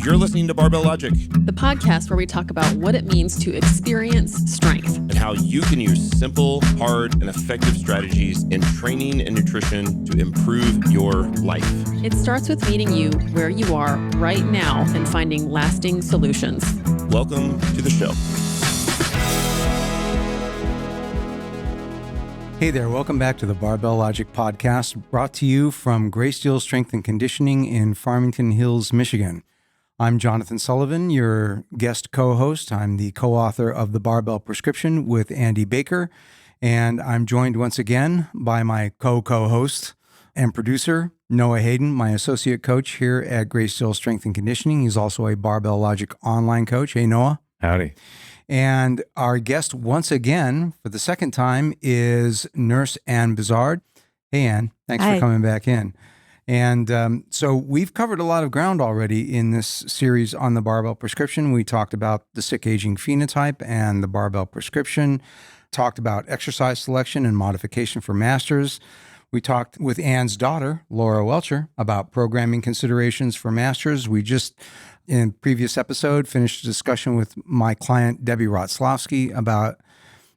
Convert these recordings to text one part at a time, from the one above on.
You're listening to Barbell Logic, the podcast where we talk about what it means to experience strength and how you can use simple, hard, and effective strategies in training and nutrition to improve your life. It starts with meeting you where you are right now and finding lasting solutions. Welcome to the show. Hey there, welcome back to the Barbell Logic podcast, brought to you from Greysteel Strength and Conditioning in Farmington Hills, Michigan. I'm Jonathon Sullivan, your guest co-host. I'm the co-author of The Barbell Prescription with Andy Baker, and I'm joined once again by my co-host and producer, Noah Hayden, my associate coach here at Greysteel Strength and Conditioning. He's also a Barbell Logic online coach. Hey, Noah. Howdy. And our guest once again, for the second time, is Nurse Ann Buszard. Hey, Ann, thanks Hi. for coming back in. And so we've covered a lot of ground already in this series on the Barbell Prescription. We talked about the sick aging phenotype and the Barbell Prescription, talked about exercise selection and modification for masters. We talked with Ann's daughter, Laura Welcher, about programming considerations for masters. We just, in a previous episode, finished a discussion with my client, Debbie Rotzlowski, about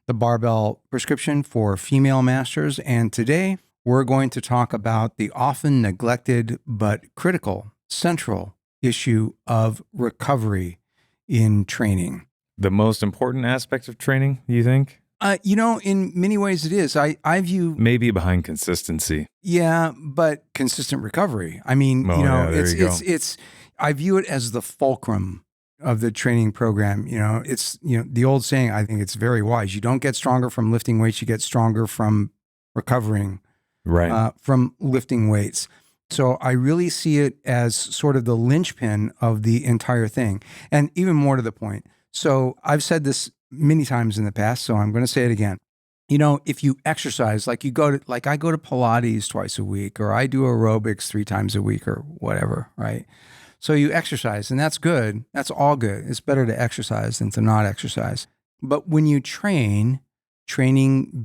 the Barbell Prescription for female masters. And today, we're going to talk about the often neglected but critical central issue of recovery in training. The most important aspect of training, you think? In many ways it is. I view... Maybe behind consistency. Yeah, but consistent recovery. I mean, it's I view it as the fulcrum of the training program. It's the old saying, I think it's very wise. You don't get stronger from lifting weights, you get stronger from recovering. Right. From lifting weights. So I really see it as sort of the linchpin of the entire thing. And even more to the point. So I've said this many times in the past, so I'm going to say it again. If you exercise, I go to Pilates twice a week, or I do aerobics 3 times a week or whatever, right? So you exercise, and that's good. That's all good. It's better to exercise than to not exercise. But when you training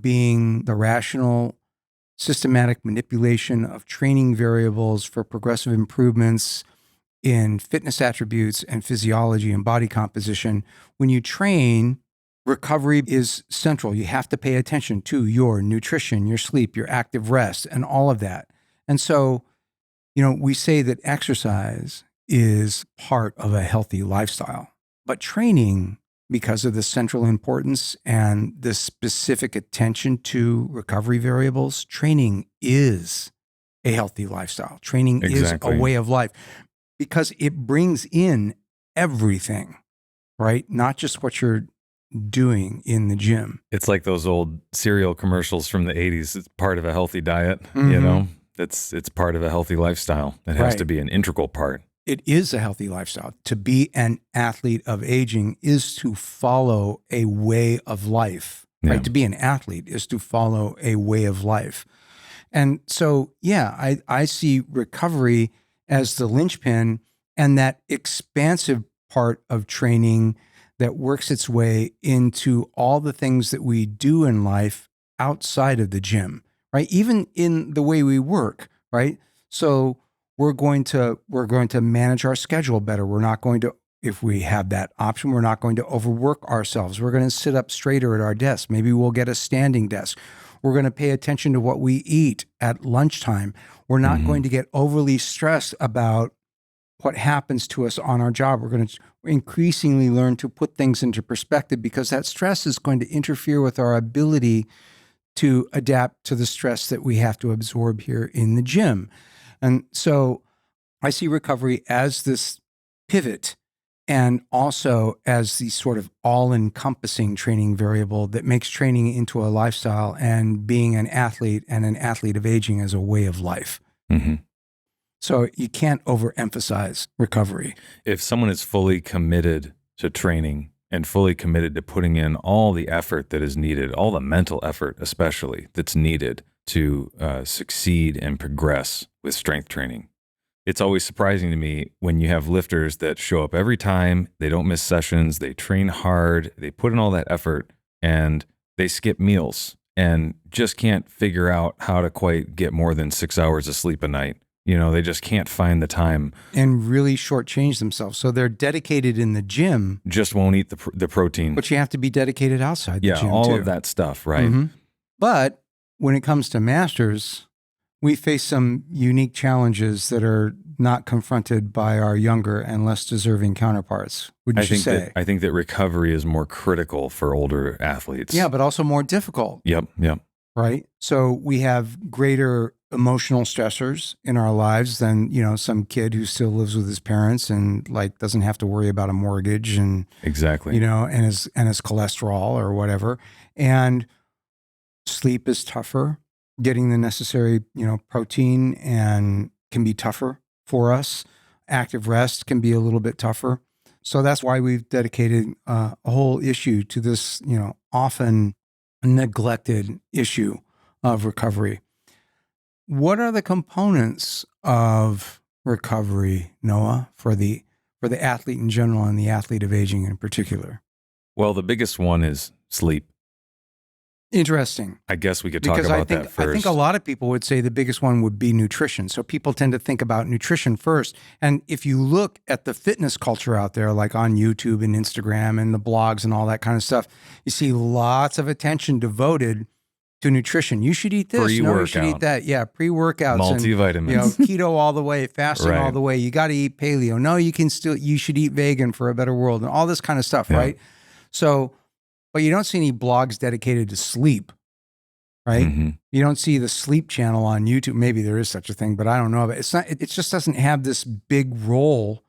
being the rational, systematic manipulation of training variables for progressive improvements in fitness attributes and physiology and body composition. When you train, recovery is central. You have to pay attention to your nutrition, your sleep, your active rest, and all of that. And so, we say that exercise is part of a healthy lifestyle, but training, because of the central importance and the specific attention to recovery variables, training is a healthy lifestyle. Training is a way of life because it brings in everything, right? Not just what you're doing in the gym. It's like those old cereal commercials from the 80s. It's part of a healthy diet, It's part of a healthy lifestyle. It has to be an integral part. It is a healthy lifestyle. To be an athlete of aging is to follow a way of life, right? Yeah. To be an athlete is to follow a way of life. And so, I see recovery as the linchpin and that expansive part of training that works its way into all the things that we do in life outside of the gym, right? Even in the way we work, right? So we're going to manage our schedule better. We're not going to, if we have that option, we're not going to overwork ourselves. We're going to sit up straighter at our desk. Maybe we'll get a standing desk. We're going to pay attention to what we eat at lunchtime. We're not going to get overly stressed about what happens to us on our job. We're going to increasingly learn to put things into perspective because that stress is going to interfere with our ability to adapt to the stress that we have to absorb here in the gym. And so I see recovery as this pivot and also as the sort of all-encompassing training variable that makes training into a lifestyle and being an athlete and an athlete of aging as a way of life. Mm-hmm. So you can't overemphasize recovery. If someone is fully committed to training and fully committed to putting in all the effort that is needed, all the mental effort especially that's needed to succeed and progress with strength training. It's always surprising to me when you have lifters that show up every time, they don't miss sessions, they train hard, they put in all that effort, and they skip meals and just can't figure out how to quite get more than 6 hours of sleep a night. They just can't find the time. And really shortchange themselves. So they're dedicated in the gym. Just won't eat the protein. But you have to be dedicated outside the gym, all too. of that stuff, right? Mm-hmm. But when it comes to masters, we face some unique challenges that are not confronted by our younger and less deserving counterparts, wouldn't you say? I think that recovery is more critical for older athletes. Yeah, but also more difficult. Yep. Right? So we have greater emotional stressors in our lives than, some kid who still lives with his parents and like doesn't have to worry about a mortgage and exactly, and his cholesterol or whatever. And sleep is tougher. Getting the necessary, protein and can be tougher for us. Active rest can be a little bit tougher. So that's why we've dedicated a whole issue to this, often neglected issue of recovery. What are the components of recovery, Noah, for the athlete in general and the athlete of aging in particular? Well, the biggest one is sleep. Interesting. I guess we could talk about that first. I think a lot of people would say the biggest one would be nutrition. So people tend to think about nutrition first. And if you look at the fitness culture out there, like on YouTube and Instagram and the blogs and all that kind of stuff, you see lots of attention devoted to nutrition. You should eat this. No, you should eat that. Yeah, pre-workouts. Multivitamins. And, keto all the way, fasting Right. all the way. You got to eat paleo. No, you should eat vegan for a better world and all this kind of stuff, right? So, but you don't see any blogs dedicated to sleep, right? Mm-hmm. You don't see the sleep channel on YouTube. Maybe there is such a thing, but I don't know. But it's not. It just doesn't have this big role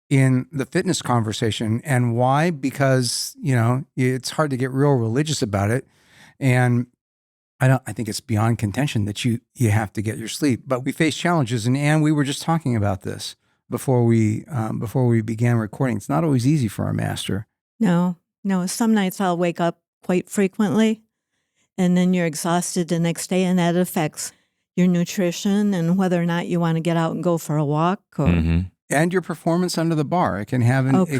in the fitness conversation. And why? Because it's hard to get real religious about it, and I think it's beyond contention that you have to get your sleep. But we face challenges, and we were just talking about this before we began recording. It's not always easy for our master. No, some nights I'll wake up quite frequently, and then you're exhausted the next day, and that affects your nutrition and whether or not you want to get out and go for a walk. Or And your performance under the bar. It can have correct.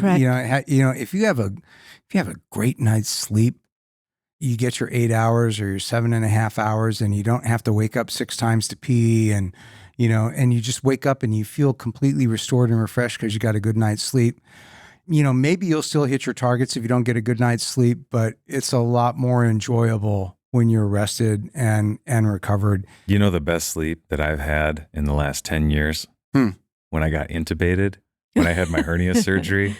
If you have a great night's sleep, you get your 8 hours or your 7.5 hours, and you don't have to wake up 6 times to pee, and you just wake up and you feel completely restored and refreshed because you got a good night's sleep. Maybe you'll still hit your targets if you don't get a good night's sleep, but it's a lot more enjoyable when you're rested and recovered. The best sleep that I've had in the last 10 years? When I got intubated, when I had my hernia surgery.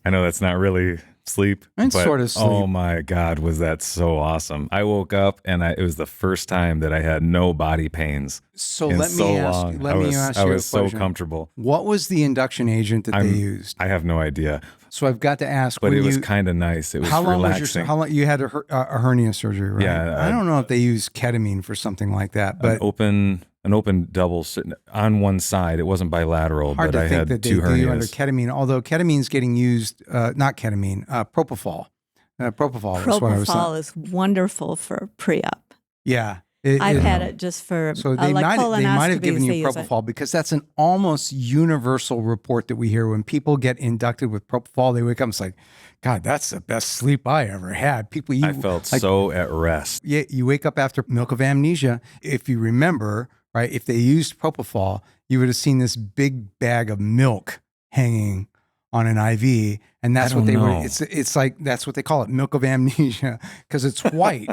I know that's not really sleep, It's but sort of sleep. Oh my God, was that so awesome. I woke up and it was the first time that I had no body pains. So in let so me ask long. you a question. I was so comfortable. What was the induction agent that they used? I have no idea. So I've got to ask. But it was kind of nice. It was relaxing. How long you had a hernia surgery, right? Yeah. I don't know if they use ketamine for something like that, but an open double on one side. It wasn't bilateral, hard but to I think had that they 2 do you under hernias. ketamine. Although ketamine's getting used, not ketamine, propofol. Propofol is what I was saying. Propofol is wonderful for pre-op. Yeah. I've had it just for So they might have given you colonoscopies, propofol because that's an almost universal report that we hear when people get inducted with propofol. They wake up and it's like, God, that's the best sleep I ever had. I felt so at rest. Yeah, you wake up after milk of amnesia. If you remember, right, if they used propofol, you would have seen this big bag of milk hanging on an IV, and that's what they were. It's like that's what they call it, milk of amnesia, because it's white.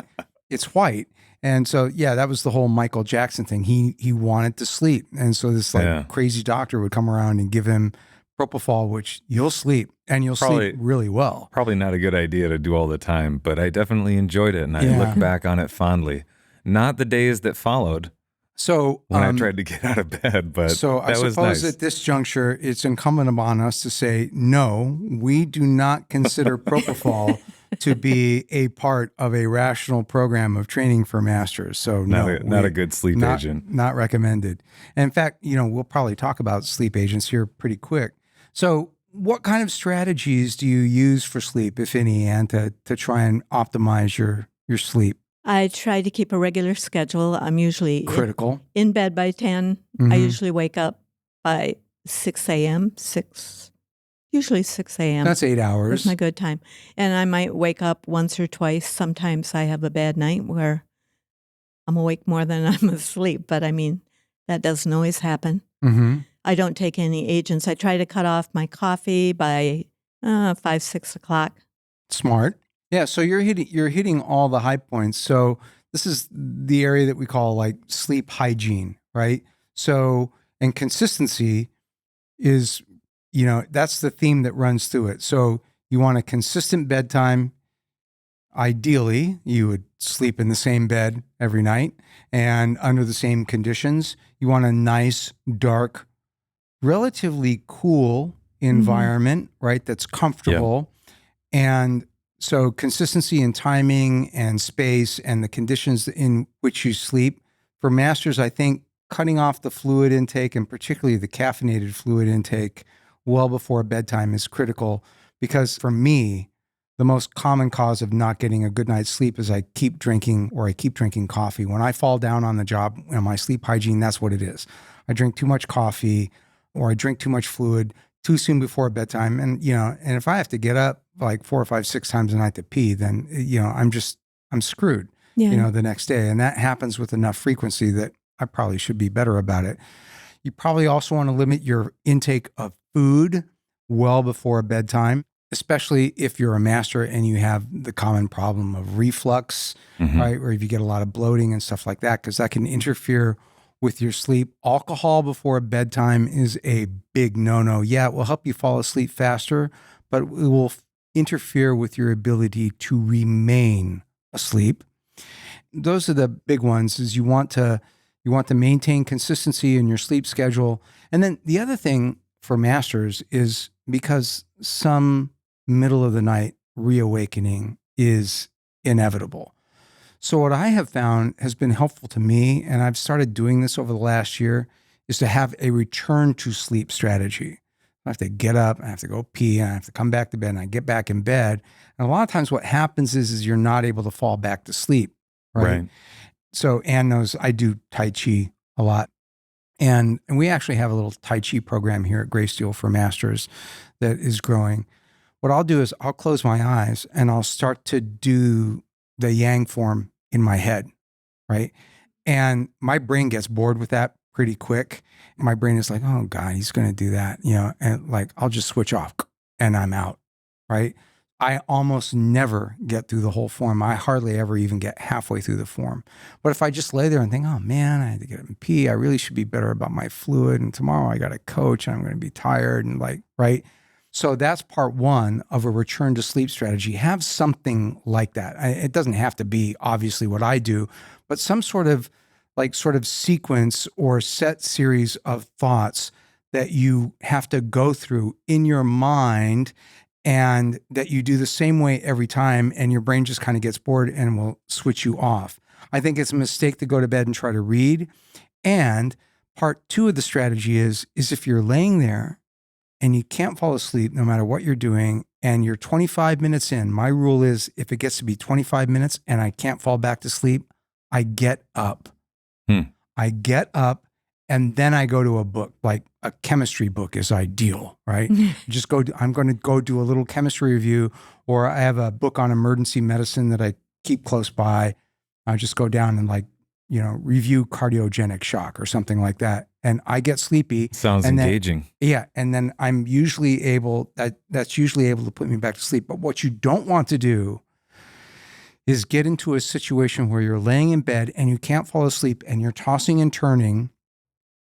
It's white. And so, yeah, that was the whole Michael Jackson thing. He wanted to sleep. And so this crazy doctor would come around and give him propofol, which you'll sleep and you'll sleep really well. Probably not a good idea to do all the time, but I definitely enjoyed it. And I look back on it fondly. Not the days that followed. So when I tried to get out of bed, but so that I was suppose nice. at this juncture, it's incumbent upon us to say, no, we do not consider propofol to be a part of a rational program of training for masters. So not a good sleep agent. Not recommended. And in fact, we'll probably talk about sleep agents here pretty quick. So what kind of strategies do you use for sleep, if any, and to try and optimize your sleep? I try to keep a regular schedule. I'm usually critical in bed by 10. I usually wake up by 6 a.m., usually 6 a.m. That's 8 hours. That's my good time. And I might wake up once or twice. Sometimes I have a bad night where I'm awake more than I'm asleep. But I mean, That doesn't always happen. Mm-hmm. I don't take any agents. I try to cut off my coffee by 5, 6 o'clock. Smart. Yeah. So you're hitting all the high points. So this is the area that we call like sleep hygiene, right? So, and consistency is, that's the theme that runs through it. So you want a consistent bedtime. Ideally, you would sleep in the same bed every night and under the same conditions. You want a nice, dark, relatively cool environment, right? That's comfortable. And so consistency in timing and space and the conditions in which you sleep. For masters, I think cutting off the fluid intake and particularly the caffeinated fluid intake well before bedtime is critical, because for me, the most common cause of not getting a good night's sleep is I keep drinking coffee. When I fall down on the job and my sleep hygiene, that's what it is. I drink too much coffee or I drink too much fluid too soon before bedtime. And, and if I have to get up like 4 or 5, 6 times a night to pee, then, I'm screwed, the next day. And that happens with enough frequency that I probably should be better about it. You probably also want to limit your intake of food well before bedtime, especially if you're a master and you have the common problem of reflux, right? Or if you get a lot of bloating and stuff like that, because that can interfere with your sleep. Alcohol before bedtime is a big no-no. Yeah, it will help you fall asleep faster, but it will interfere with your ability to remain asleep. Those are the big ones. Is you want to maintain consistency in your sleep schedule. And then the other thing for masters is, because some middle of the night reawakening is inevitable. So what I have found has been helpful to me, and I've started doing this over the last year, is to have a return to sleep strategy. I have to get up, I have to go pee, and I have to come back to bed, and I get back in bed. And a lot of times what happens is you're not able to fall back to sleep, right? So Ann knows I do Tai Chi a lot. And we actually have a little Tai Chi program here at Greysteel for masters that is growing. What I'll do is I'll close my eyes and I'll start to do the yang form in my head, right? And my brain gets bored with that pretty quick. My brain is like, oh God, he's going to do that, and like, I'll just switch off and I'm out, right? I almost never get through the whole form. I hardly ever even get halfway through the form. But if I just lay there and think, oh man, I had to get up and pee, I really should be better about my fluid. And tomorrow I got a coach and I'm going to be tired and like, right? So that's part one of a return to sleep strategy. Have something like that. It doesn't have to be obviously what I do, but some sort of sequence or set series of thoughts that you have to go through in your mind, and that you do the same way every time, and your brain just kind of gets bored and will switch you off. I think it's a mistake to go to bed and try to read. And part two of the strategy is if you're laying there and you can't fall asleep no matter what you're doing, and you're 25 minutes in, my rule is if it gets to be 25 minutes and I can't fall back to sleep, I get up. I get up and then I go to a book, like a chemistry book is ideal, right? I'm going to go do a little chemistry review, or I have a book on emergency medicine that I keep close by. I just go down and review cardiogenic shock or something like that. And I get sleepy. Sounds engaging. Yeah. And then I'm usually that's usually able to put me back to sleep. But what you don't want to do is get into a situation where you're laying in bed and you can't fall asleep and you're tossing and turning.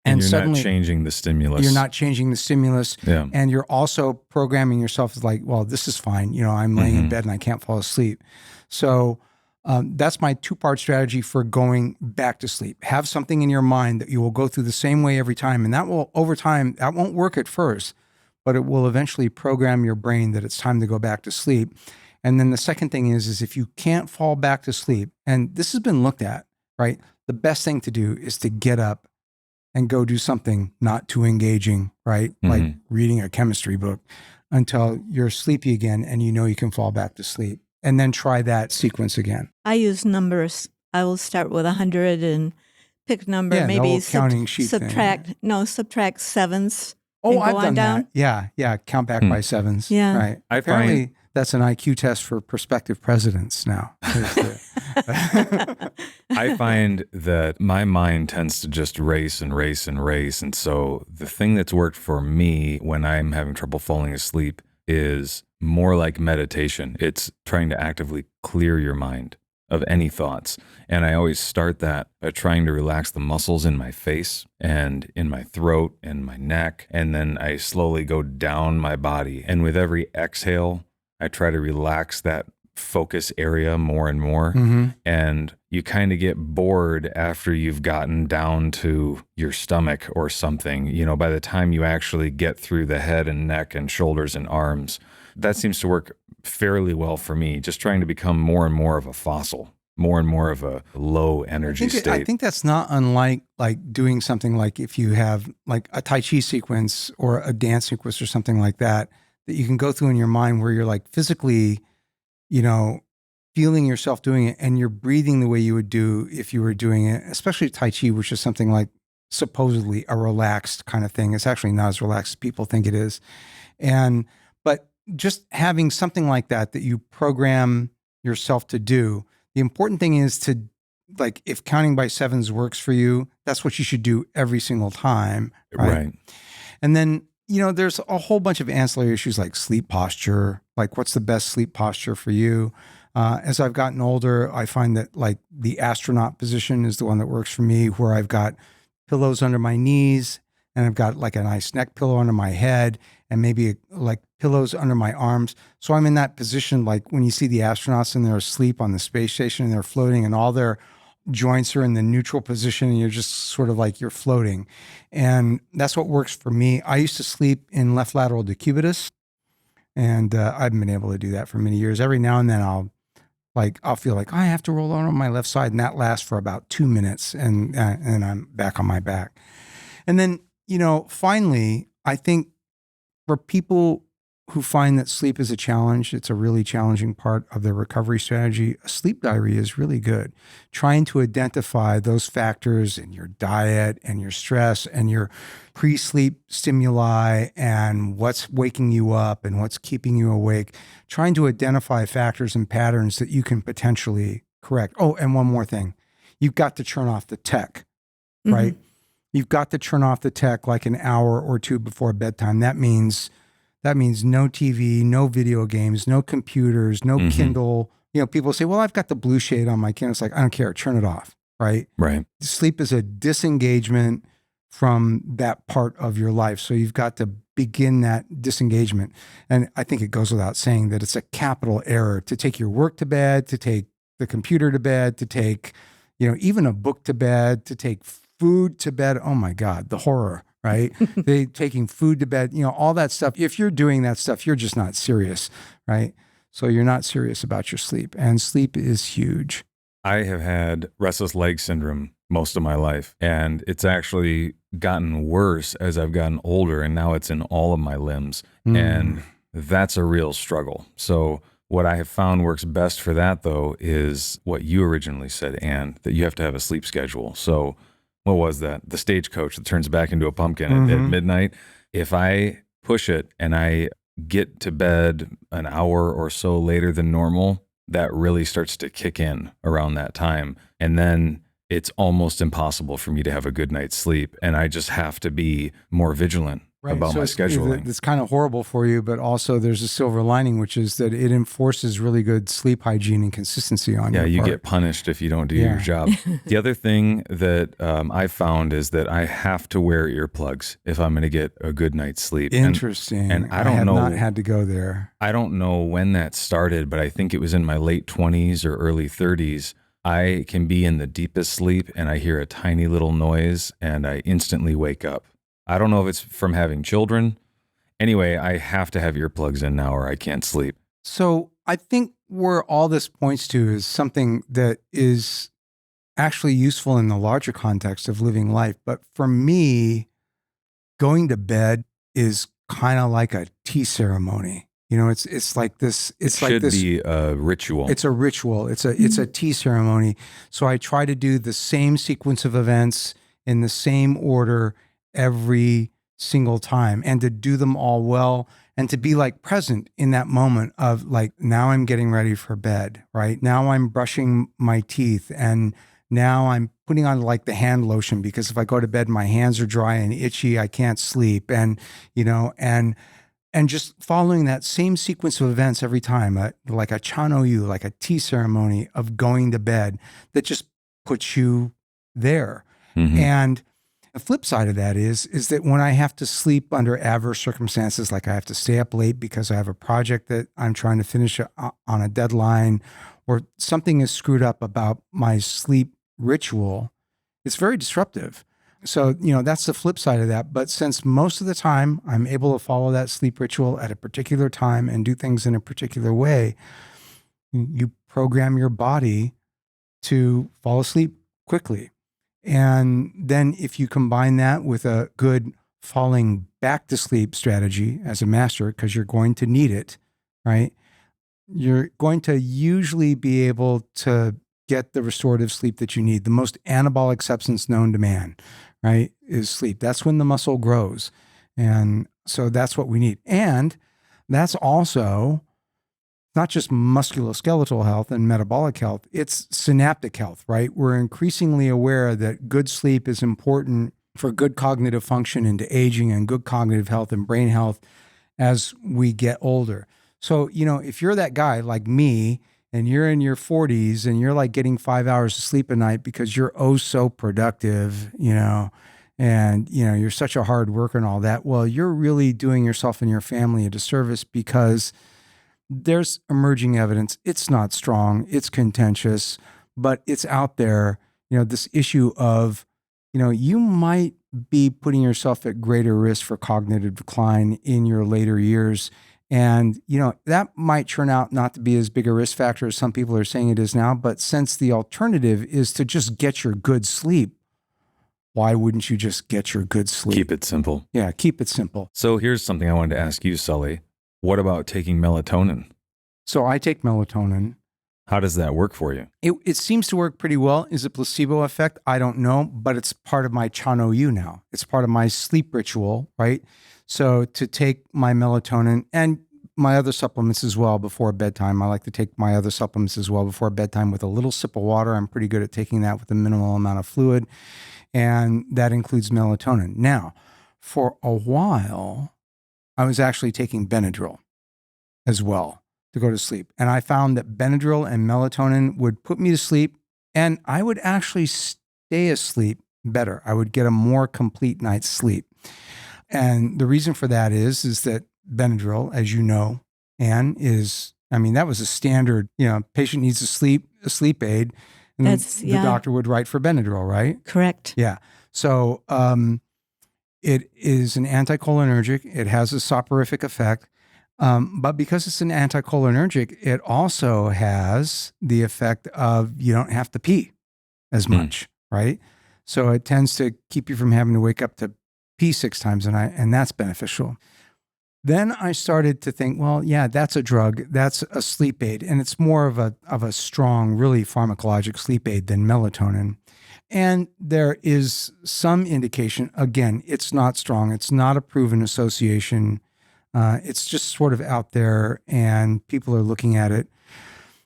And you're suddenly, not changing the stimulus. You're not changing the stimulus. Yeah. And you're also programming yourself as like, well, this is fine. I'm laying in bed and I can't fall asleep. So that's my 2-part strategy for going back to sleep. Have something in your mind that you will go through the same way every time. And that will, over time, that won't work at first, but it will eventually program your brain that it's time to go back to sleep. And then the second thing is if you can't fall back to sleep, and this has been looked at, right? The best thing to do is to get up and go do something not too engaging, right? Like reading a chemistry book until you're sleepy again and you can fall back to sleep. And then try that sequence again. I use numbers. I will start with 100 and pick a number, Yeah, maybe counting sheet subtract sevens Oh, and go I've on done down? that. Yeah, yeah. Count back by sevens. Yeah. Right. I Apparently, find- that's an IQ test for prospective presidents now. I find that my mind tends to just race and race and race. And so the thing that's worked for me when I'm having trouble falling asleep is more like meditation. It's trying to actively clear your mind of any thoughts. And I always start that by trying to relax the muscles in my face and in my throat and my neck. And then I slowly go down my body. And with every exhale, I try to relax that focus area more and more. Mm-hmm. And you kind of get bored after you've gotten down to your stomach or something. You know, by the time you actually get through the head and neck and shoulders and arms, that seems to work fairly well for me, just trying to become more and more of a fossil, more and more of a low energy state. I think that's not unlike like doing something like if you have like a Tai Chi sequence or a dance sequence or something like that, that you can go through in your mind where you're like physically, you know, feeling yourself doing it and you're breathing the way you would do if you were doing it, especially Tai Chi, which is something like supposedly a relaxed kind of thing. It's actually not as relaxed as people think it is. But just having something like that you program yourself to do, the important thing is to, like, if counting by sevens works for you, that's what you should do every single time. Right. And then, you know, there's a whole bunch of ancillary issues like sleep posture, like what's the best sleep posture for you? As I've gotten older, I find that like the astronaut position is the one that works for me, where I've got pillows under my knees and I've got like a nice neck pillow under my head and maybe like pillows under my arms. So I'm in that position, like when you see the astronauts and they're asleep on the space station and they're floating and all their joints are in the neutral position and you're just sort of like you're floating. And that's what works for me. I used to sleep in left lateral decubitus, and I've been able to do that for many years. Every now and then I'll feel like I have to roll on my left side, and that lasts for about 2 minutes, and I'm back on my back. And then, you know, finally, I think for people who find that sleep is a challenge, it's a really challenging part of their recovery strategy, a sleep diary is really good. Trying to identify those factors in your diet and your stress and your pre-sleep stimuli and what's waking you up and what's keeping you awake, trying to identify factors and patterns that you can potentially correct. Oh, and one more thing. You've got to turn off the tech, right? You've got to turn off the tech like an hour or two before bedtime. That means no TV, no video games, no computers, no Kindle. You know, people say, well, I've got the blue shade on my Kindle. It's like, I don't care. Turn it off, right? Right. Sleep is a disengagement from that part of your life. So you've got to begin that disengagement. And I think it goes without saying that it's a capital error to take your work to bed, to take the computer to bed, to take, you know, even a book to bed, to take food to bed. Oh my God, the horror. Right? They taking food to bed, you know, all that stuff. If you're doing that stuff, you're just not serious, right? So you're not serious about your sleep, and sleep is huge. I have had restless leg syndrome most of my life, and it's actually gotten worse as I've gotten older, and now it's in all of my limbs, and that's a real struggle. So what I have found works best for that, though, is what you originally said, Ann, that you have to have a sleep schedule. So what was that? The stagecoach that turns back into a pumpkin at midnight. If I push it and I get to bed an hour or so later than normal, that really starts to kick in around that time. And then it's almost impossible for me to have a good night's sleep. And I just have to be more vigilant about my scheduling. It's kind of horrible for you, but also there's a silver lining, which is that it enforces really good sleep hygiene and consistency on you. Yeah, you get punished if you don't do your job. The other thing that I found is that I have to wear earplugs if I'm going to get a good night's sleep. Interesting. And I have know, not had to go there. I don't know when that started, but I think it was in my late 20s or early 30s. I can be in the deepest sleep and I hear a tiny little noise and I instantly wake up. I don't know if it's from having children. Anyway, I have to have earplugs in now or I can't sleep. So I think where all this points to is something that is actually useful in the larger context of living life. But for me, going to bed is kind of like a tea ceremony. You know, it's like this. It should be a ritual. It's a ritual. It's a tea ceremony. So I try to do the same sequence of events in the same order every single time and to do them all well and to be like present in that moment of like, now I'm getting ready for bed, right? Now I'm brushing my teeth and now I'm putting on like the hand lotion because if I go to bed, my hands are dry and itchy, I can't sleep. And, and just following that same sequence of events every time, like a chanoyu, like a tea ceremony of going to bed that just puts you there. Mhm. And the flip side of that is that when I have to sleep under adverse circumstances, like I have to stay up late because I have a project that I'm trying to finish on a deadline, or something is screwed up about my sleep ritual, it's very disruptive. So, that's the flip side of that. But since most of the time I'm able to follow that sleep ritual at a particular time and do things in a particular way, you program your body to fall asleep quickly. And then if you combine that with a good falling back to sleep strategy as a master, because you're going to need it, right? You're going to usually be able to get the restorative sleep that you need. The most anabolic substance known to man, right, is sleep. That's when the muscle grows. And so that's what we need. And that's also not just musculoskeletal health and metabolic health, it's synaptic health, right? We're increasingly aware that good sleep is important for good cognitive function into aging and good cognitive health and brain health as we get older. So, if you're that guy like me and you're in your 40s and you're like getting 5 hours of sleep a night because you're oh so productive, and you're such a hard worker and all that, well, you're really doing yourself and your family a disservice because there's emerging evidence. It's not strong, it's contentious, but it's out there. This issue of, you might be putting yourself at greater risk for cognitive decline in your later years. And, that might turn out not to be as big a risk factor as some people are saying it is now. But since the alternative is to just get your good sleep, why wouldn't you just get your good sleep? Keep it simple. Yeah, keep it simple. So here's something I wanted to ask you, Sully. What about taking melatonin? So I take melatonin. How does that work for you? It seems to work pretty well. Is it placebo effect? I don't know, but it's part of my chanoyu now. It's part of my sleep ritual, right? So to take my melatonin and my other supplements as well before bedtime. I like to take my other supplements as well before bedtime with a little sip of water. I'm pretty good at taking that with a minimal amount of fluid. And that includes melatonin. Now, for a while, I was actually taking Benadryl as well to go to sleep. And I found that Benadryl and melatonin would put me to sleep and I would actually stay asleep better. I would get a more complete night's sleep. And the reason for that is that Benadryl, as you know, Anne, that was a standard, patient needs a sleep aid. And the doctor would write for Benadryl, right? Correct. Yeah. So it is an anticholinergic. It has a soporific effect. But because it's an anticholinergic, it also has the effect of you don't have to pee as much, right? So it tends to keep you from having to wake up to pee 6 times a night, and that's beneficial. Then I started to think, well, yeah, that's a drug, that's a sleep aid, and it's more of a strong, really pharmacologic sleep aid than melatonin. And there is some indication, again, it's not strong, it's not a proven association. It's just sort of out there and people are looking at it.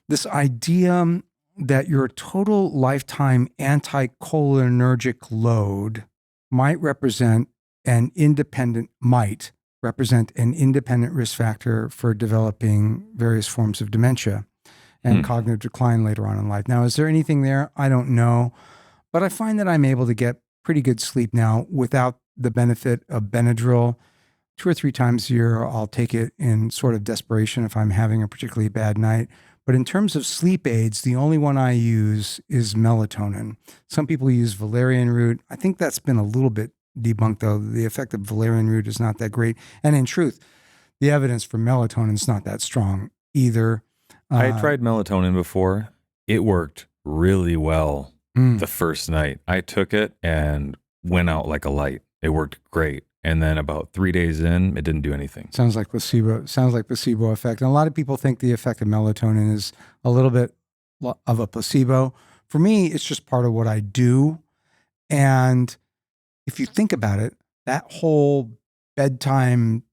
This idea that your total lifetime anticholinergic load might represent an independent risk factor for developing various forms of dementia and cognitive decline later on in life. Now, is there anything there? I don't know. But I find that I'm able to get pretty good sleep now without the benefit of Benadryl. 2 or 3 times a year, I'll take it in sort of desperation if I'm having a particularly bad night. But in terms of sleep aids, the only one I use is melatonin. Some people use valerian root. I think that's been a little bit debunked, though. The effect of valerian root is not that great. And in truth, the evidence for melatonin is not that strong either. I tried melatonin before. It worked really well the first night. I took it and went out like a light. It worked great. And then about 3 days in, it didn't do anything. Sounds like placebo effect. And a lot of people think the effect of melatonin is a little bit of a placebo. For me, it's just part of what I do. And if you think about it, that whole bedtime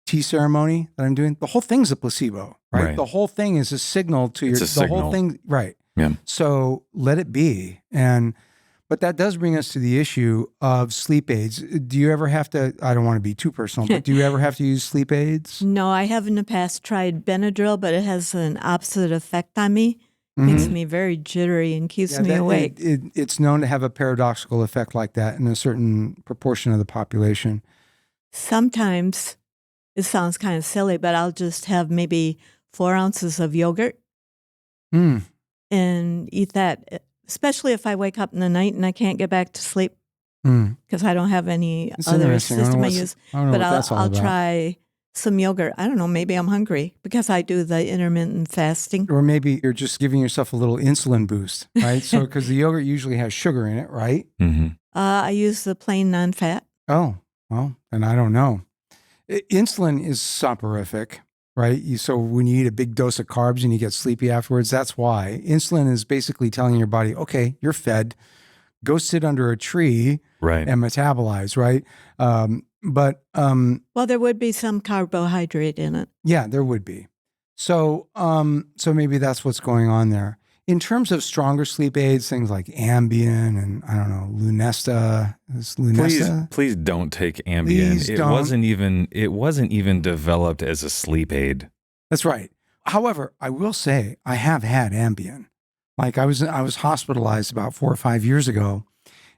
tea ceremony that I'm doing, the whole thing's a placebo, right? Right. The whole thing is a signal to It's a the signal. whole thing, right? Yeah. So let it be. But that does bring us to the issue of sleep aids. Do you ever have to, I don't want to be too personal, but do you ever have to use sleep aids? No, I have in the past tried Benadryl, but it has an opposite effect on me. Makes me very jittery and keeps me awake. It's known to have a paradoxical effect like that in a certain proportion of the population. Sometimes it sounds kind of silly, but I'll just have maybe 4 ounces of yogurt Mm. and eat that, especially if I wake up in the night and I can't get back to sleep Mm. because I don't have any It's other interesting. system I use. I don't know But what that's all I'll about. try some yogurt. I don't know, maybe I'm hungry because I do the intermittent fasting. Or maybe you're just giving yourself a little insulin boost, right? So, because the yogurt usually has sugar in it, right? Mm-hmm. I use the plain non-fat. Oh, well, then I don't know. Insulin is soporific, right? So when you eat a big dose of carbs and you get sleepy afterwards, that's why. Insulin is basically telling your body, okay, you're fed, go sit under a tree Right. and metabolize, right? Well, there would be some carbohydrate in it. Yeah, there would be. So maybe that's what's going on there. In terms of stronger sleep aids, things like Ambien and I don't know, Lunesta. Is Lunesta? Please don't take Ambien. Please It don't. wasn't even developed as a sleep aid. That's right. However, I will say I have had Ambien. Like I was hospitalized about 4 or 5 years ago,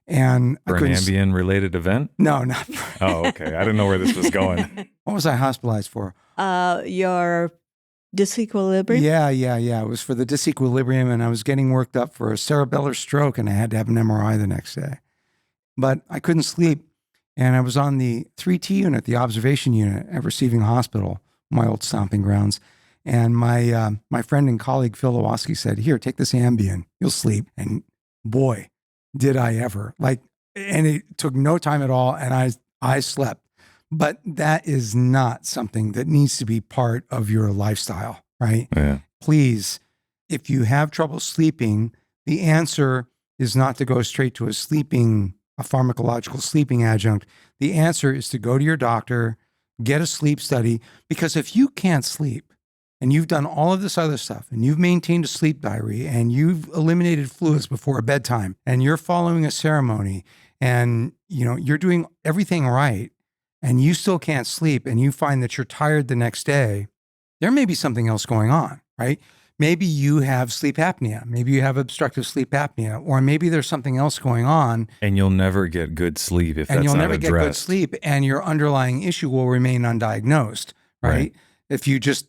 and For I an couldn't. Ambien related event? No, not. Oh, okay. I didn't know where this was going. What was I hospitalized for? Your disequilibrium? Yeah. It was for the disequilibrium, and I was getting worked up for a cerebellar stroke, and I had to have an MRI the next day. But I couldn't sleep, and I was on the 3T unit, the observation unit at Receiving Hospital, my old stomping grounds. And my friend and colleague Phil Lewoski said, "Here, take this Ambien. You'll sleep." And boy, did I ever! And it took no time at all, and I slept. But that is not something that needs to be part of your lifestyle, right? Yeah. Please, if you have trouble sleeping, the answer is not to go straight to a pharmacological sleeping adjunct. The answer is to go to your doctor, get a sleep study, because if you can't sleep and you've done all of this other stuff and you've maintained a sleep diary and you've eliminated fluids before bedtime and you're following a ceremony and you're doing everything right, and you still can't sleep and you find that you're tired the next day, there may be something else going on, right? Maybe you have sleep apnea. Maybe you have obstructive sleep apnea, or maybe there's something else going on. And you'll never get good sleep if And that's you'll not never get good addressed. sleep, and your underlying issue will remain undiagnosed, right? Right. If you just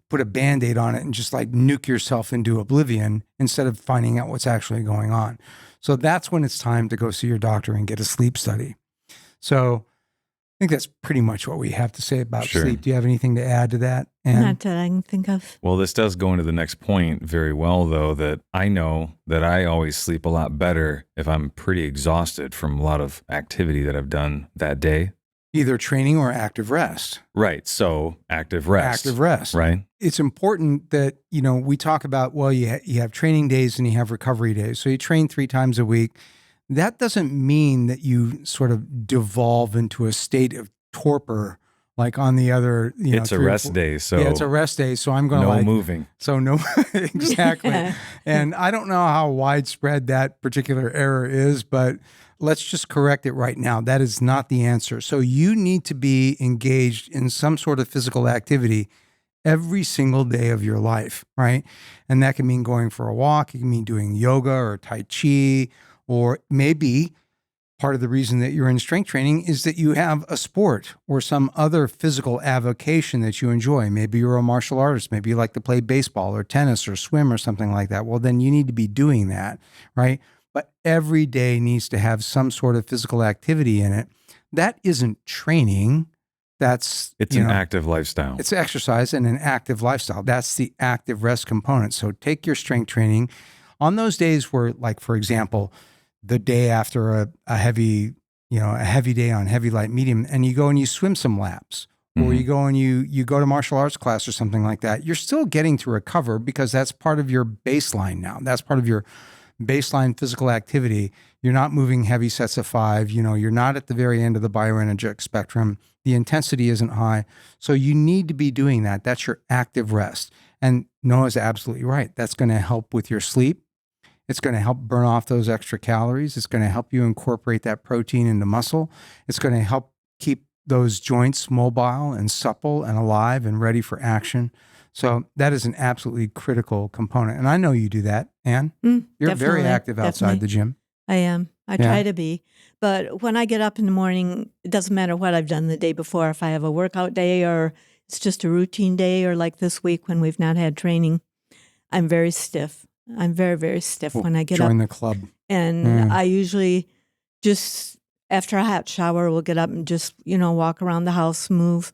put a Band-Aid on it and just like nuke yourself into oblivion instead of finding out what's actually going on. So that's when it's time to go see your doctor and get a sleep study. So I think that's pretty much what we have to say about Sure. sleep. Do you have anything to add to that? Ann? Not that I can think of. Well, this does go into the next point very well, though, that I know that I always sleep a lot better if I'm pretty exhausted from a lot of activity that I've done that day. Either training or active rest. Right. So active rest. Active rest. Right. It's important that, we talk about, well, you have training days and you have recovery days. So you train 3 times a week. That doesn't mean that you sort of devolve into a state of torpor, like on the other, It's a 3 or rest 4 day. So yeah, it's a rest day. So I'm going to no moving. So no, exactly. Yeah. And I don't know how widespread that particular error is, but let's just correct it right now. That is not the answer. So you need to be engaged in some sort of physical activity every single day of your life, right? And that can mean going for a walk. It can mean doing yoga or Tai Chi, or maybe part of the reason that you're in strength training is that you have a sport or some other physical avocation that you enjoy. Maybe you're a martial artist. Maybe you like to play baseball or tennis or swim or something like that. Well, then you need to be doing that, right? But every day needs to have some sort of physical activity in it. That isn't training. It's an active lifestyle. It's exercise and an active lifestyle. That's the active rest component. So take your strength training on those days where, like, for example, the day after a heavy day on heavy, light, medium, and you go and you swim some laps, or you go and you go to martial arts class or something like that. You're still getting to recover because that's part of your baseline now. That's part of your baseline physical activity. You're not moving heavy sets of 5. You're not at the very end of the bioenergetic spectrum. The intensity isn't high. So you need to be doing that. That's your active rest. And Noah's absolutely right. That's going to help with your sleep. It's going to help burn off those extra calories. It's going to help you incorporate that protein into muscle. It's going to help keep those joints mobile and supple and alive and ready for action. So that is an absolutely critical component. And I know you do that, Ann. You're very active outside the gym. I am. I try to be. But when I get up in the morning, it doesn't matter what I've done the day before. If I have a workout day or it's just a routine day, or like this week when we've not had training, I'm very stiff. I'm very, very stiff when I get up. Join the club. And I usually just, after a hot shower, will get up and just, walk around the house, move,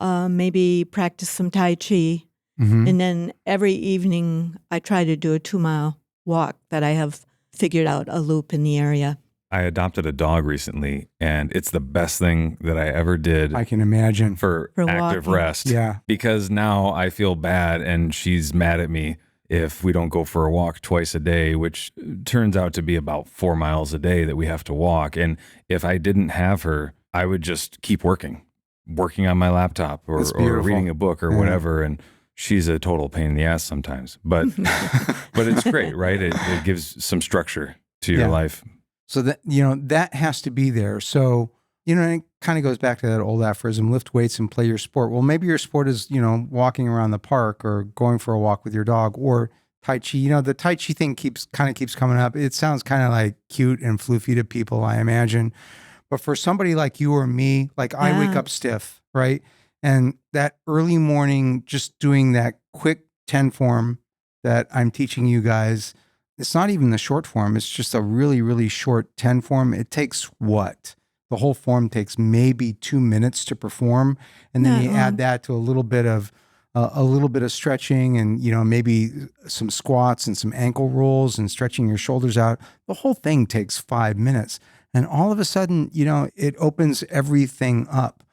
maybe practice some Tai Chi. And then every evening, I try to do a 2-mile walk that I have figured out, a loop in the area. I adopted a dog recently, and it's the best thing that I ever did. I can imagine. For active walking. rest. Yeah. Because now I feel bad, and she's mad at me if we don't go for a walk twice a day, which turns out to be about 4 miles a day that we have to walk. And if I didn't have her, I would just keep working on my laptop or reading a book or whatever. And she's a total pain in the ass sometimes, but but it's great, right? It gives some structure to your life. So that, that has to be there. So, it kind of goes back to that old aphorism, lift weights and play your sport. Well, maybe your sport is, walking around the park or going for a walk with your dog or Tai Chi. The Tai Chi thing keeps coming up. It sounds kind of like cute and floofy to people, I imagine. But for somebody like you or me, I wake up stiff, right? And that early morning, just doing that quick 10 form that I'm teaching you guys, it's not even the short form. It's just a really, really short 10 form. It takes what? The whole form takes maybe 2 minutes to perform. And then you add that to a little bit of stretching and, maybe some squats and some ankle rolls and stretching your shoulders out. The whole thing takes 5 minutes. And all of a sudden, it opens everything up.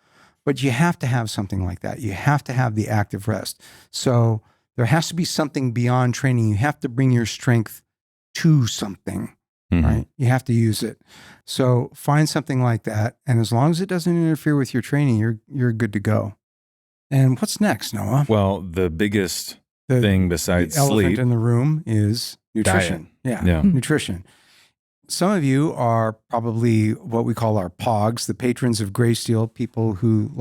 But you have to have something like that. You have to have the active rest. So there has to be something beyond training. You have to bring your strength to something, right? You have to use it. So find something like that. And as long as it doesn't interfere with your training, you're good to go. And what's next, Noah? Well, the biggest thing besides the elephant sleep in the room is nutrition. Yeah. Nutrition. Some of you are probably what we call our POGs, the patrons of Greysteel, people who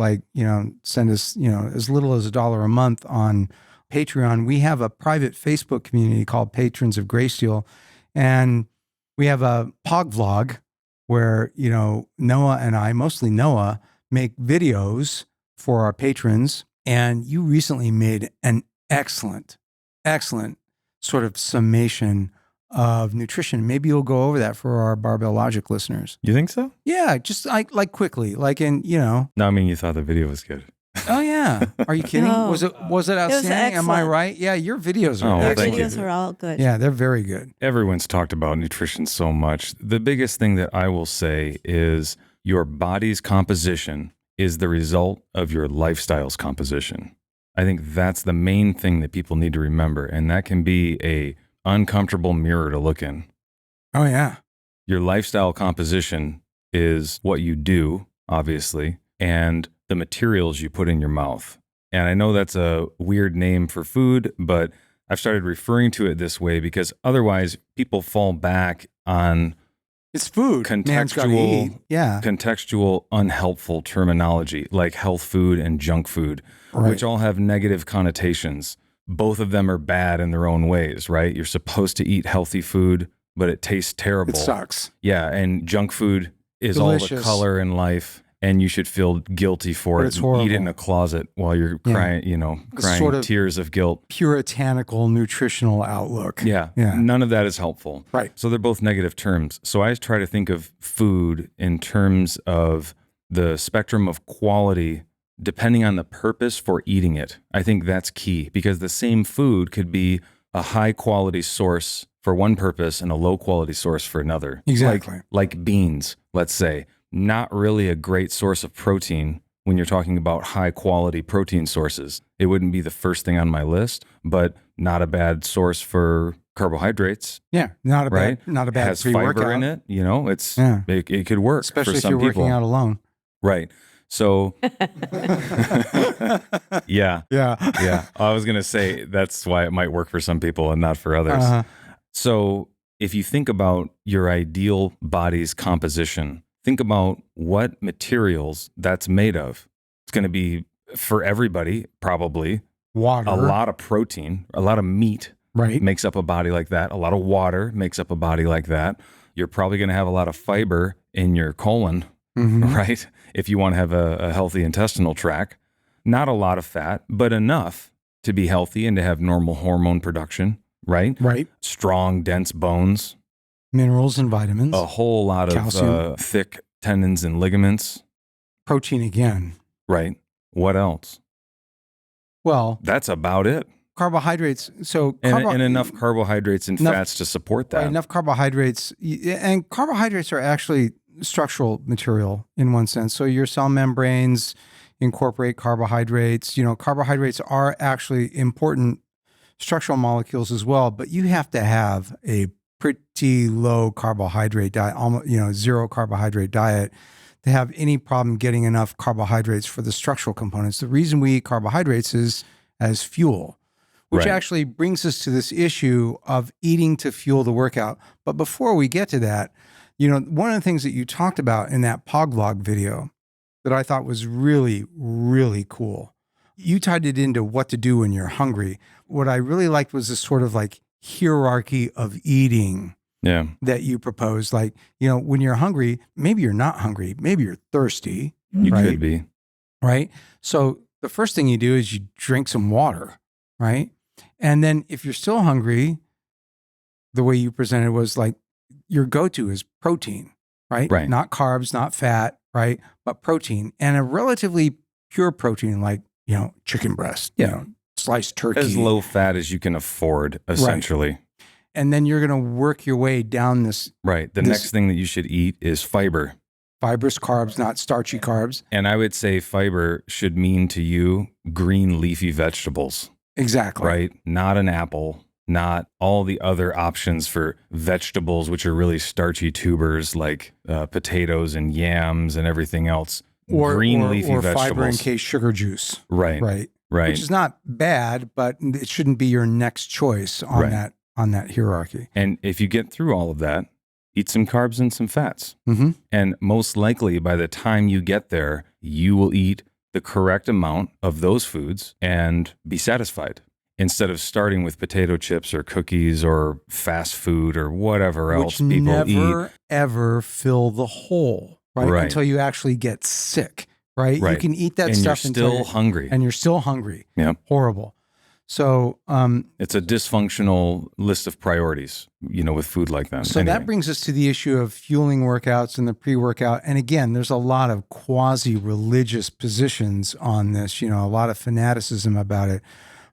send us, as little as $1 a month on Patreon. We have a private Facebook community called Patrons of Greysteel. And we have a POG vlog where, Noah and I, mostly Noah, make videos for our patrons. And you recently made an excellent sort of summation of nutrition. Maybe you'll go over that for our Barbell Logic listeners. You think so? Yeah, just like quickly, No, I mean, you thought the video was good. Oh yeah. Are you kidding? No. Was it outstanding? Am I right? Yeah, your videos are Your thank you. videos are all good. Yeah, they're very good. Everyone's talked about nutrition so much. The biggest thing that I will say is your body's composition is the result of your lifestyle's composition. I think that's the main thing that people need to remember. And that can be a uncomfortable mirror to look in. Oh yeah. Your lifestyle composition is what you do, obviously, and the materials you put in your mouth. And I know that's a weird name for food, but I've started referring to it this way because otherwise people fall back on It's food. Man's gotta eat. Yeah. contextual, unhelpful terminology like health food and junk food, Right. which all have negative connotations. Both of them are bad in their own ways, right? You're supposed to eat healthy food, but it tastes terrible. It sucks. Yeah, and junk food is Delicious. all the color in life, and you should feel guilty for But it. it's Eat horrible. it in a closet while you're crying, crying sort of tears of guilt. Puritanical nutritional outlook. Yeah, Yeah. none of that is helpful. Right. So they're both negative terms. So I try to think of food in terms of the spectrum of quality depending on the purpose for eating it. I think that's key because the same food could be a high quality source for one purpose and a low quality source for another. Exactly. Like beans, let's say, not really a great source of protein when you're talking about high quality protein sources. It wouldn't be the first thing on my list, but not a bad source for carbohydrates, Yeah, not a right? bad, not a bad has pre-workout. fiber in it. You know, it's Yeah. it could work Especially for if some you're people. working out alone. Right. So, yeah. Yeah. I was going to say that's why it might work for some people and not for others. Uh-huh. So if you think about your ideal body's composition, think about what materials that's made of. It's going to be, for everybody, probably Water. a lot of protein, a lot of meat Right. makes up a body like that. A lot of water makes up a body like that. You're probably going to have a lot of fiber in your colon, Mhm. right? If you want to have a healthy intestinal tract. Not a lot of fat, but enough to be healthy and to have normal hormone production, right? Right. Strong, dense bones, Minerals and vitamins. a whole lot Calcium. of thick tendons and ligaments, Protein again. right? What else? Well, That's about it. carbohydrates. So And enough carbohydrates and Enough- fats to support that. enough carbohydrates, and carbohydrates are actually structural material in one sense. So your cell membranes incorporate carbohydrates. You know, carbohydrates are actually important structural molecules as well, but you have to have a pretty low carbohydrate diet, almost, zero carbohydrate diet to have any problem getting enough carbohydrates for the structural components. The reason we eat carbohydrates is as fuel, which Right. actually brings us to this issue of eating to fuel the workout. But before we get to that, one of the things that you talked about in that Poglog video that I thought was really, really cool, you tied it into what to do when you're hungry. What I really liked was this sort of like hierarchy of eating Yeah. that you proposed. Like, when you're hungry, maybe you're not hungry, maybe you're thirsty, You right? could be. Right? So the first thing you do is you drink some water, right? And then if you're still hungry, the way you presented was like your go-to is protein, right? Right. Not carbs, not fat, right? But protein, and a relatively pure protein like, chicken breast, Yeah. sliced turkey. As low fat as you can afford, essentially. And then you're going to work your way down this Right. The This- next thing that you should eat is fiber. fibrous carbs, not starchy carbs. And I would say fiber should mean to you green leafy vegetables, Exactly. right? Not an apple, not all the other options for vegetables, which are really starchy tubers like potatoes and yams and everything else. Green leafy or vegetables. fiber encased sugar juice. Right. Right. Right. Which is not bad, but it shouldn't be your next choice on Right. that hierarchy. And if you get through all of that, eat some carbs and some fats. Mm-hmm. And most likely by the time you get there, you will eat the correct amount of those foods and be satisfied, instead of starting with potato chips or cookies or fast food or whatever else Which people never, eat. ever fill the hole, right? Right. Until you actually get sick, right? You Right. can eat that And stuff you're until still hungry. and you're still hungry. Yep. Horrible. So, It's a dysfunctional list of priorities, with food like that. So Anyway. that brings us to the issue of fueling workouts and the pre-workout. And again, there's a lot of quasi-religious positions on this, a lot of fanaticism about it.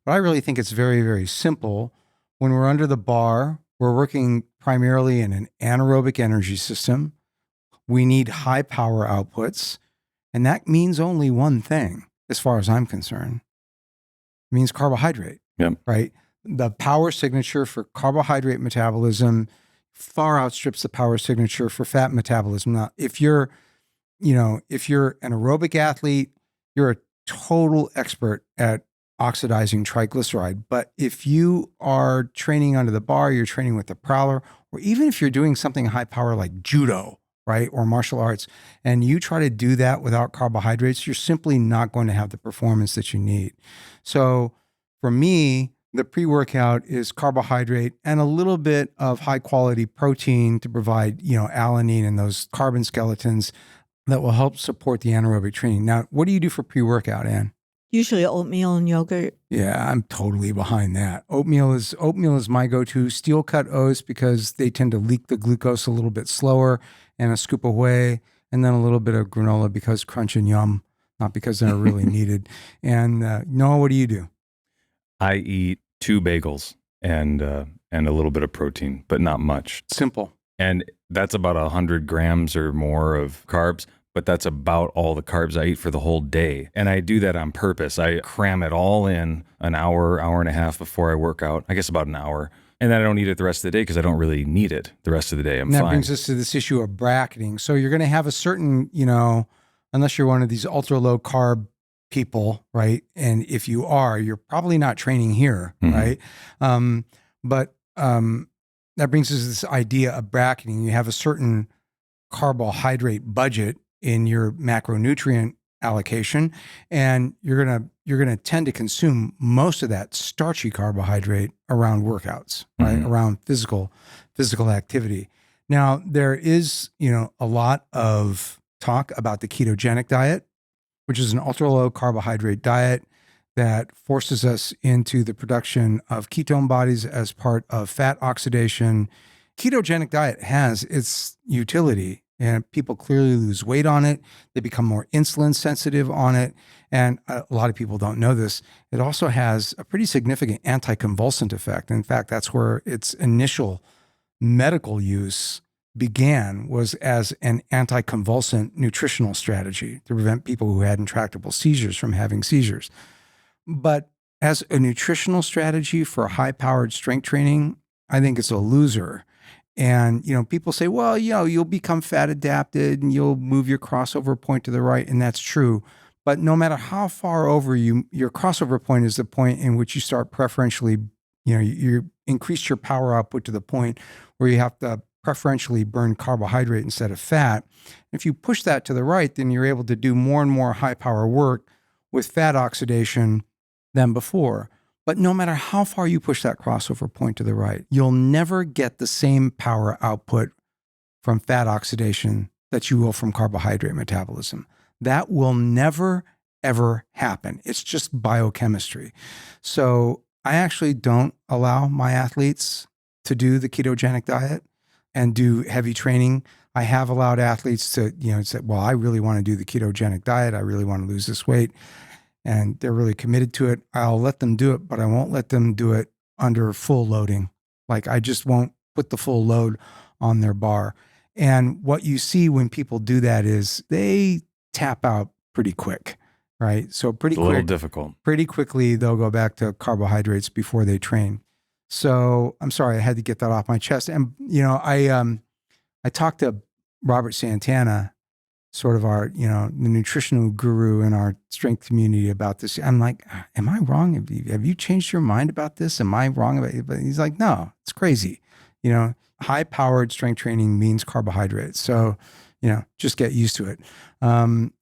But I really think it's very, very simple. When we're under the bar, we're working primarily in an anaerobic energy system. We need high power outputs. And that means only one thing, as far as I'm concerned. It means carbohydrate, Yep. right? The power signature for carbohydrate metabolism far outstrips the power signature for fat metabolism. Now, if you're an aerobic athlete, you're a total expert at oxidizing triglyceride. But if you are training under the bar, you're training with the prowler, or even if you're doing something high power like judo, right, or martial arts, and you try to do that without carbohydrates, you're simply not going to have the performance that you need. So for me, the pre-workout is carbohydrate and a little bit of high quality protein to provide, alanine and those carbon skeletons that will help support the anaerobic training. Now, what do you do for pre-workout, Ann? Usually oatmeal and yogurt. Yeah, I'm totally behind that. Oatmeal is my go-to. Steel cut oats because they tend to leak the glucose a little bit slower, and a scoop of whey, and then a little bit of granola because crunch and yum, not because they're really needed. And Noah, what do you do? I eat 2 bagels and a little bit of protein, but not much. Simple. And that's about 100 grams or more of carbs, but that's about all the carbs I eat for the whole day. And I do that on purpose. I cram it all in an hour, hour and a half before I work out. I guess about an hour, And then I don't eat it the rest of the day because I don't really need it the rest of the day. I'm And that fine. brings us to this issue of bracketing. So you're going to have a certain, you know, unless you're one of these ultra low carb people, right? And if you are, you're probably not training here, right? But that brings us to this idea of bracketing. You have a certain carbohydrate budget in your macronutrient allocation, and you're gonna tend to consume most of that starchy carbohydrate around workouts, right? Around physical activity. Now, there is, you know, a lot of talk about the ketogenic diet, which is an ultra low carbohydrate diet that forces us into the production of ketone bodies as part of fat oxidation. Ketogenic diet has its utility, and people clearly lose weight on it. They become more insulin sensitive on it. And a lot of people don't know this. It also has a pretty significant anticonvulsant effect. In fact, that's where its initial medical use began, was as an anticonvulsant nutritional strategy to prevent people who had intractable seizures from having seizures. But as a nutritional strategy for high-powered strength training, I think it's a loser. And, you know, people say, well, you know, you'll become fat adapted and you'll move your crossover point to the right. And that's true. But no matter how far over your crossover point is the point in which you start preferentially, you know, you increase your power output to the point where you have to preferentially burn carbohydrate instead of fat. If you push that to the right, then you're able to do more and more high power work with fat oxidation than before. But no matter how far you push that crossover point to the right, you'll never get the same power output from fat oxidation that you will from carbohydrate metabolism. That will never, ever happen. It's just biochemistry. So I actually don't allow my athletes to do the ketogenic diet and do heavy training. I have allowed athletes to, you know, say, well, I really want to do the ketogenic diet. I really want to lose this weight. And they're really committed to it. I'll let them do it, but I won't let them do it under full loading. Like, I just won't put the full load on their bar. And what you see when people do that is they tap out pretty quick, right? So A little difficult. Pretty quickly, they'll go back to carbohydrates before they train. So I'm sorry, I had to get that off my chest. And, you know, I talked to Robert Santana, sort of our, you know, the nutritional guru in our strength community, about this. I'm like, am I wrong? Have you changed your mind about this? Am I wrong about it? But he's like, no, it's crazy. You know, high powered strength training means carbohydrates. So, you know, just get used to it.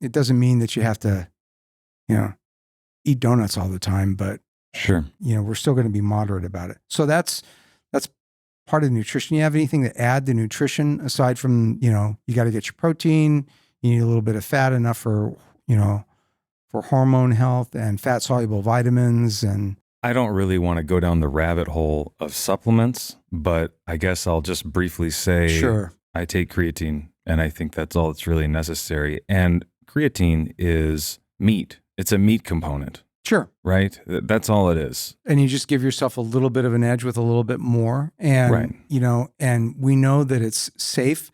It doesn't mean that you have to, you know, eat donuts all the time, but Sure. you know, we're still going to be moderate about it. So that's part of the nutrition. You have anything to add to nutrition aside from, you know, you got to get your protein, you need a little bit of fat, enough for, you know, for hormone health and fat soluble vitamins. And I don't really want to go down the rabbit hole of supplements, but I guess I'll just briefly say, sure, I take creatine, and I think that's all that's really necessary. And creatine is meat. It's a meat component, sure. right? That's all it is. And you just give yourself a little bit of an edge with a little bit more. And, Right. you know, and we know that it's safe.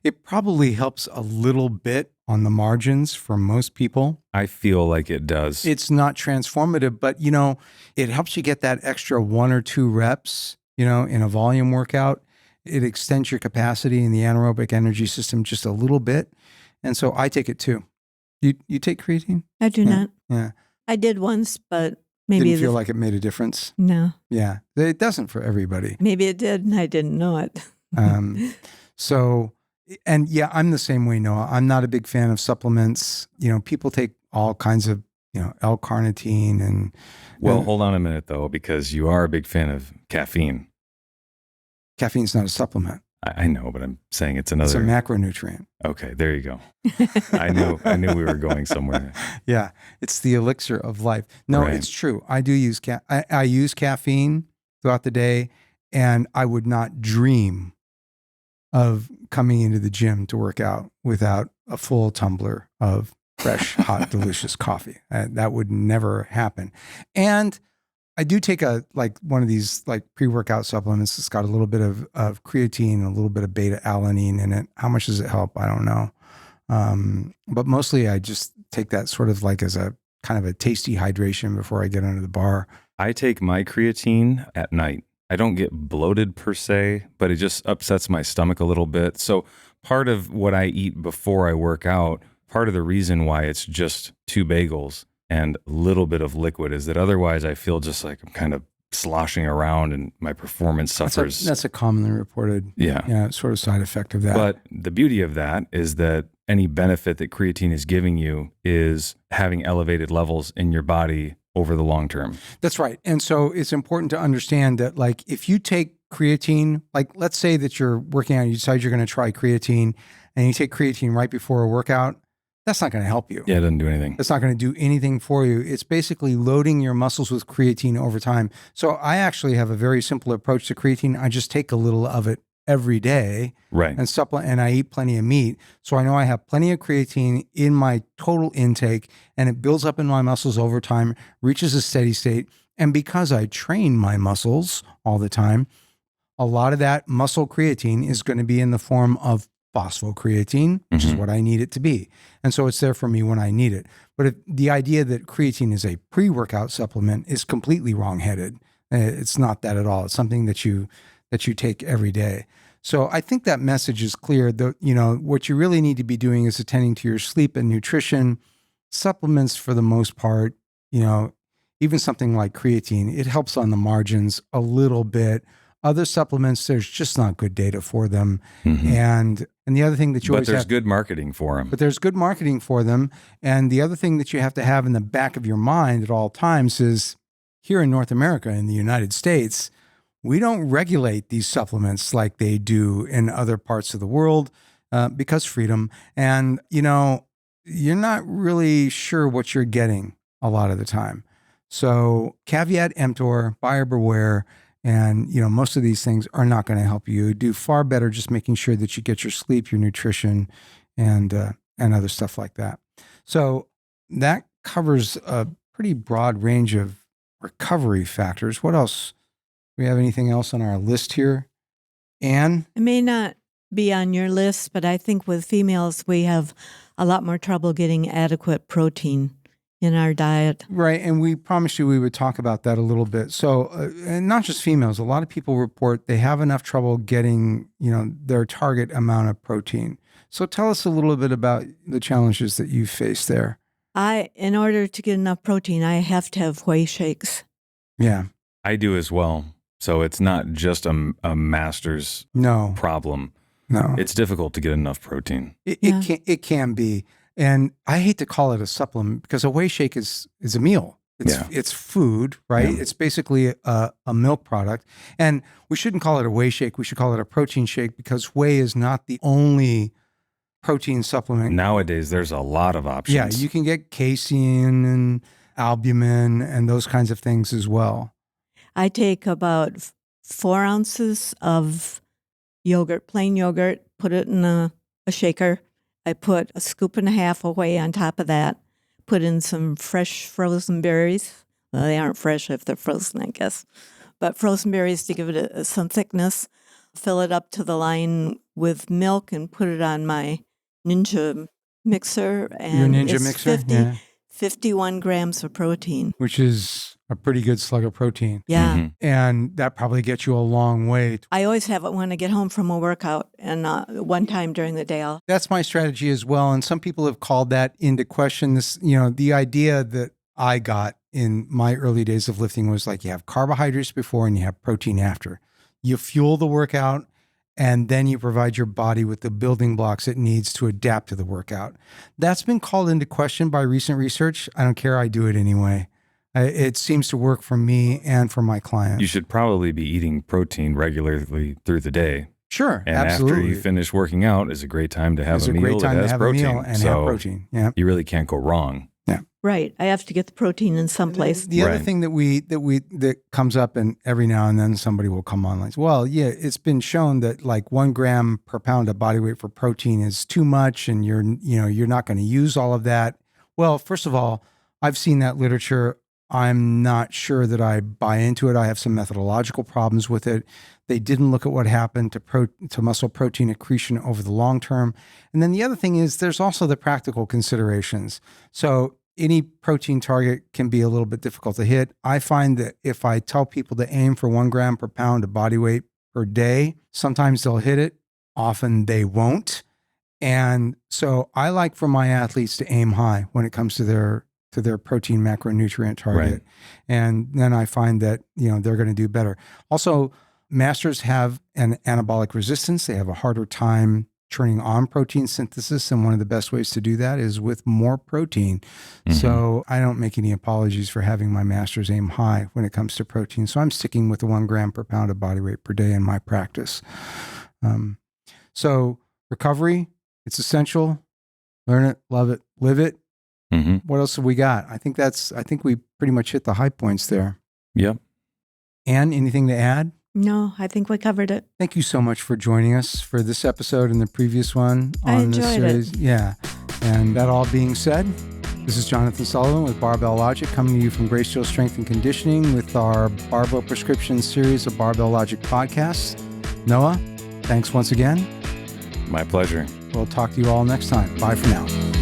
It probably helps a little bit on the margins for most people. I feel like it does. It's not transformative, but, you know, it helps you get that extra 1 or 2 reps, you know, in a volume workout. It extends your capacity in the anaerobic energy system just a little bit. And so I take it too. You take creatine? I do not. Yeah. I did once, but maybe Didn't feel like it made a difference. no. Yeah. It doesn't for everybody. Maybe it did, and I didn't know it. So, and yeah, I'm the same way, Noah. I'm not a big fan of supplements. You know, people take all kinds of, you know, L-carnitine and. Well, hold on a minute, though, because you are a big fan of caffeine. Caffeine's not a supplement. I know, but I'm saying it's It's a another. macronutrient. Okay, there you go. I knew we were going somewhere. Yeah, it's the elixir of life. No, Right. it's true. I do use I use caffeine throughout the day, and I would not dream of coming into the gym to work out without a full tumbler of fresh, hot, delicious coffee. That would never happen. And I do take one of these like pre-workout supplements. It's got a little bit of creatine and a little bit of beta alanine in it. How much does it help? I don't know. But mostly I just take that sort of like as a kind of a tasty hydration before I get under the bar. I take my creatine at night. I don't get bloated per se, but it just upsets my stomach a little bit. So part of what I eat before I work out, part of the reason why it's just 2 bagels and a little bit of liquid is that otherwise I feel just like I'm kind of sloshing around and my performance suffers. That's a commonly reported sort of side effect of that. But the beauty of that is that any benefit that creatine is giving you is having elevated levels in your body over the long term. That's right. And so it's important to understand that, like, if you take creatine, like let's say that you're working out, you decide you're going to try creatine and you take creatine right before a workout, that's not going to help you. Yeah, it doesn't do anything. It's not going to do anything for you. It's basically loading your muscles with creatine over time. So I actually have a very simple approach to creatine. I just take a little of it every day, right, and supplement, and I eat plenty of meat. So I know I have plenty of creatine in my total intake, and it builds up in my muscles over time, reaches a steady state. And because I train my muscles all the time, a lot of that muscle creatine is going to be in the form of phosphocreatine, which is what I need it to be. And so it's there for me when I need it. But if the idea that creatine is a pre-workout supplement is completely wrong-headed. It's not that at all. It's something that you take every day. So I think that message is clear. What you really need to be doing is attending to your sleep and nutrition. Supplements, for the most part, even something like creatine, it helps on the margins a little bit. Other supplements, there's just not good data for them. And the other thing that you always have... But there's good marketing for them. But there's good marketing for them. And the other thing that you have to have in the back of your mind at all times is, here in North America, in the United States, we don't regulate these supplements like they do in other parts of the world because freedom. And, you're not really sure what you're getting a lot of the time. So caveat emptor, buyer beware. And, most of these things are not going to help you. You do far better just making sure that you get your sleep, your nutrition, and other stuff like that. So that covers a pretty broad range of recovery factors. What else? Do we have anything else on our list here? Anne? It may not be on your list, but I think with females, we have a lot more trouble getting adequate protein in our diet. Right. And we promised you we would talk about that a little bit. So, and not just females, a lot of people report they have enough trouble getting, their target amount of protein. So tell us a little bit about the challenges that you face there. In order to get enough protein, I have to have whey shakes. Yeah. I do as well. So it's not just a master's problem. No. It's difficult to get enough protein. It can be. And I hate to call it a supplement because a whey shake is a meal. It's food, right? Yeah. It's basically a milk product. And we shouldn't call it a whey shake. We should call it a protein shake because whey is not the only protein supplement. Nowadays, there's a lot of options. Yeah, you can get casein and albumin and those kinds of things as well. I take about 4 ounces of yogurt, plain yogurt, put it in a shaker. I put a scoop and a half of whey on top of that, put in some fresh frozen berries. Well, they aren't fresh if they're frozen, I guess. But frozen berries to give it some thickness. Fill it up to the line with milk and put it on my Ninja mixer. And your Ninja mixer? 51 grams of protein. Which is a pretty good slug of protein. Yeah. And that probably gets you a long way. I always have it when I get home from a workout and one time during the day. That's my strategy as well. And some people have called that into question. This, the idea that I got in my early days of lifting was like you have carbohydrates before and you have protein after. You fuel the workout and then you provide your body with the building blocks it needs to adapt to the workout. That's been called into question by recent research. I don't care. I do it anyway. It seems to work for me and for my clients. You should probably be eating protein regularly through the day. Sure, and absolutely. After you finish working out is a great time to have a meal that has protein. Have protein. Yeah, you really can't go wrong. Yeah, right. I have to get the protein in some place. The other thing that comes up, and every now and then somebody will come on like, well, yeah, it's been shown that like 1 gram per pound of body weight for protein is too much, and you're not going to use all of that. Well, first of all, I've seen that literature. I'm not sure that I buy into it. I have some methodological problems with it. They didn't look at what happened to muscle protein accretion over the long term. And then the other thing is there's also the practical considerations. So any protein target can be a little bit difficult to hit. I find that if I tell people to aim for 1 gram per pound of body weight per day, sometimes they'll hit it, often they won't. And so I like for my athletes to aim high when it comes to their protein macronutrient target. Right. And then I find that, they're going to do better. Also, masters have an anabolic resistance. They have a harder time turning on protein synthesis. And one of the best ways to do that is with more protein. Mm-hmm. So I don't make any apologies for having my masters aim high when it comes to protein. So I'm sticking with the 1 gram per pound of body weight per day in my practice. So recovery, it's essential. Learn it, love it, live it. Mm-hmm. What else have we got? I think we pretty much hit the high points there. Yep. Ann, anything to add? No, I think we covered it. Thank you so much for joining us for this episode and the previous one I on this enjoyed series. Yeah. And that all being said, this is Jonathon Sullivan with Barbell Logic, coming to you from Greysteel Strength and Conditioning with our Barbell Prescription series of Barbell Logic podcasts. Noah, thanks once again. My pleasure. We'll talk to you all next time. Bye for now.